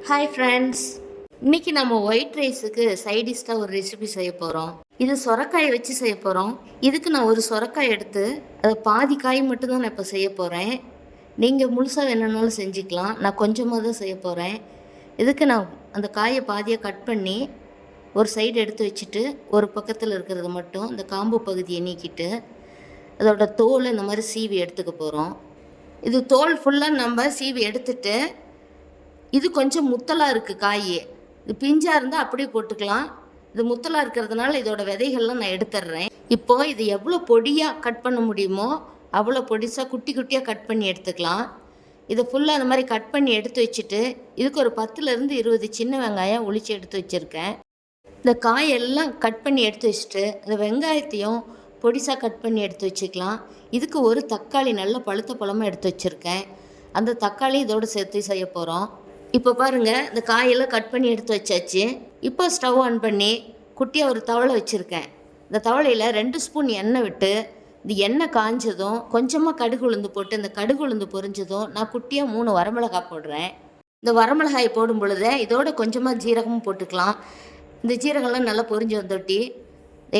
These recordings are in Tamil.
ஹாய் ஃப்ரெண்ட்ஸ், இன்றைக்கி நம்ம ஒயிட் ரைஸுக்கு சைடிஷ்டாக ஒரு ரெசிபி செய்ய போகிறோம். இது சொரக்காயை வச்சு செய்ய போகிறோம். இதுக்கு நான் ஒரு சொரக்காய் எடுத்து அதை பாதி காய் மட்டும்தான் நான் இப்போ செய்ய போகிறேன். நீங்கள் முழுசாக வேணும்னாலும் செஞ்சுக்கலாம். நான் கொஞ்சமாக தான் செய்ய போகிறேன். இதுக்கு நான் அந்த காயை பாதியாக கட் பண்ணி ஒரு சைடு எடுத்து வச்சுட்டு ஒரு பக்கத்தில் இருக்கிறது மட்டும் இந்த காம்பு பகுதியை நீக்கிட்டு அதோட தோல் இந்த மாதிரி சீவி எடுத்துக்க போகிறோம். இது தோல் ஃபுல்லாக நம்ம சீவி எடுத்துட்டு இது கொஞ்சம் முத்தலாக இருக்குது காய். இது பிஞ்சாக இருந்தால் அப்படியே போட்டுக்கலாம். இது முத்தலாக இருக்கிறதுனால இதோட விதைகள்லாம் நான் எடுத்துடுறேன். இப்போது இது எவ்வளோ பொடியாக கட் பண்ண முடியுமோ அவ்வளோ பொடிசாக குட்டி குட்டியாக கட் பண்ணி எடுத்துக்கலாம். இதை ஃபுல்லாக அந்த மாதிரி கட் பண்ணி எடுத்து வச்சுட்டு இதுக்கு ஒரு 10லேருந்து 20 சின்ன வெங்காயம் உளிச்சு எடுத்து வச்சுருக்கேன். இந்த காயெல்லாம் கட் பண்ணி எடுத்து வச்சுட்டு இந்த வெங்காயத்தையும் பொடிசாக கட் பண்ணி எடுத்து வச்சுக்கலாம். இதுக்கு ஒரு தக்காளி நல்ல பழுத்த பழமாக எடுத்து வச்சுருக்கேன். அந்த தக்காளி இதோடு சேர்த்து செய்ய போகிறோம். இப்போ பாருங்கள், இந்த காயெல்லாம் கட் பண்ணி எடுத்து வச்சாச்சு. இப்போ ஸ்டவ் ஆன் பண்ணி குட்டியாக ஒரு தவளை வச்சுருக்கேன். இந்த தவளையில் 2 ஸ்பூன் எண்ணெய் விட்டு இந்த எண்ணெய் காஞ்சதும் கொஞ்சமாக கடுகு உளுந்து போட்டு இந்த கடுகு உளுந்து பொரிஞ்சதும் நான் குட்டியாக 3 வரமிளகாய் போடுறேன். இந்த வரமிளகாய் போடும் பொழுது இதோட கொஞ்சமாக ஜீரகமும் போட்டுக்கலாம். இந்த ஜீரகம்லாம் நல்லா பொரிஞ்சு வந்துட்டி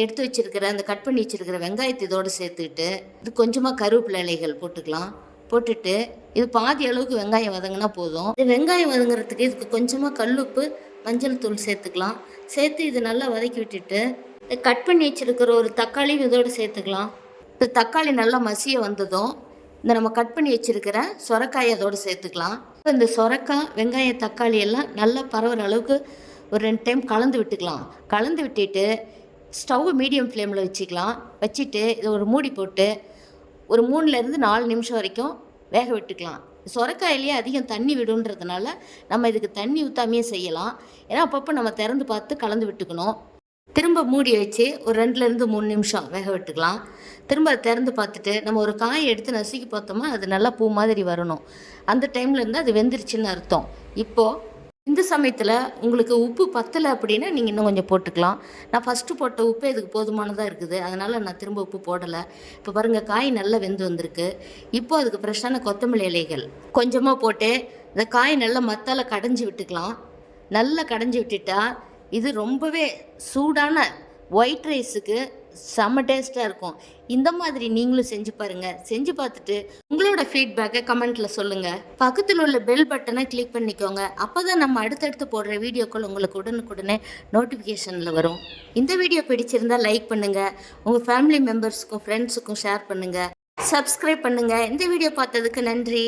எடுத்து வச்சுருக்கிற இந்த கட் பண்ணி வச்சுருக்கிற வெங்காயத்தை இதோடு சேர்த்துக்கிட்டு இது கொஞ்சமாக கருவேப்பிலை இலைகள் போட்டுக்கலாம். போட்டுட்டு இது பாதி அளவுக்கு வெங்காயம் வதங்கினா போதும். இது வெங்காயம் வதங்குறதுக்கு இதுக்கு கொஞ்சமாக கல்லுப்பு மஞ்சள் தூள் சேர்த்துக்கலாம். சேர்த்து இது நல்லா வதக்கி விட்டுட்டு கட் பண்ணி வச்சுருக்கிற ஒரு தக்காளி இதோடு சேர்த்துக்கலாம். இந்த தக்காளி நல்லா மசிய வந்ததும் இந்த நம்ம கட் பண்ணி வச்சுருக்கிற சொரக்காயை அதோடு சேர்த்துக்கலாம். இந்த சொரக்காய் வெங்காயம் தக்காளி எல்லாம் நல்லா பரவுற அளவுக்கு ஒரு 2 டைம் கலந்து விட்டுக்கலாம். கலந்து விட்டுட்டு ஸ்டவ் மீடியம் ஃப்ளேமில் வச்சுக்கலாம். வச்சுட்டு இதை ஒரு மூடி போட்டு ஒரு 3லேருந்து 4 நிமிஷம் வரைக்கும் வேக விட்டுக்கலாம். சொரக்காயிலேயே அதிகம் தண்ணி விடுன்றதுனால நம்ம இதுக்கு தண்ணி ஊற்றாமையே செய்யலாம். ஏன்னா அப்பப்போ நம்ம திறந்து பார்த்து கலந்து விட்டுக்கணும். திரும்ப மூடி வச்சு ஒரு 2லேருந்து 3 நிமிஷம் வேக விட்டுக்கலாம். திரும்ப அதை திறந்து பார்த்துட்டு நம்ம ஒரு காயை எடுத்து நசுக்கி பார்த்தோமா அது நல்லா பூ மாதிரி வரணும். அந்த டைமில் இருந்து அது வெந்துருச்சுன்னு அர்த்தம். இப்போது இந்த சமயத்தில் உங்களுக்கு உப்பு பத்தலை அப்படின்னா நீங்கள் இன்னும் கொஞ்சம் போட்டுக்கலாம். நான் ஃபஸ்ட்டு போட்ட உப்பு இதுக்கு போதுமானதாக இருக்குது, அதனால் நான் திரும்ப உப்பு போடலை. இப்போ பாருங்கள், காய் நல்லா வெந்து வந்திருக்கு. இப்போது அதுக்கு ஃப்ரெஷ்ஷான கொத்தமல்லி இலைகள் கொஞ்சமாக போட்டு இந்த காய் நல்லா மத்தால் கடைஞ்சி விட்டுக்கலாம். நல்லா கடைஞ்சி விட்டுட்டா இது ரொம்பவே சூடான ஒயிட் ரைஸுக்கு செம்ம டேஸ்ட்டாக இருக்கும். இந்த மாதிரி நீங்களும் செஞ்சு பாருங்கள். செஞ்சு பார்த்துட்டு உங்களோட ஃபீட்பேக்கை கமெண்ட்டில் சொல்லுங்கள். பக்கத்தில் உள்ள பெல் பட்டனை கிளிக் பண்ணிக்கோங்க. அப்போ தான் நம்ம அடுத்தடுத்து போடுற வீடியோக்கள் உங்களுக்கு உடனுக்குடனே நோட்டிஃபிகேஷனில் வரும். இந்த வீடியோ பிடிச்சிருந்தால் லைக் பண்ணுங்கள். உங்கள் ஃபேமிலி மெம்பர்ஸுக்கும் ஃப்ரெண்ட்ஸுக்கும் ஷேர் பண்ணுங்கள். சப்ஸ்கிரைப் பண்ணுங்கள். இந்த வீடியோ பார்த்ததுக்கு நன்றி.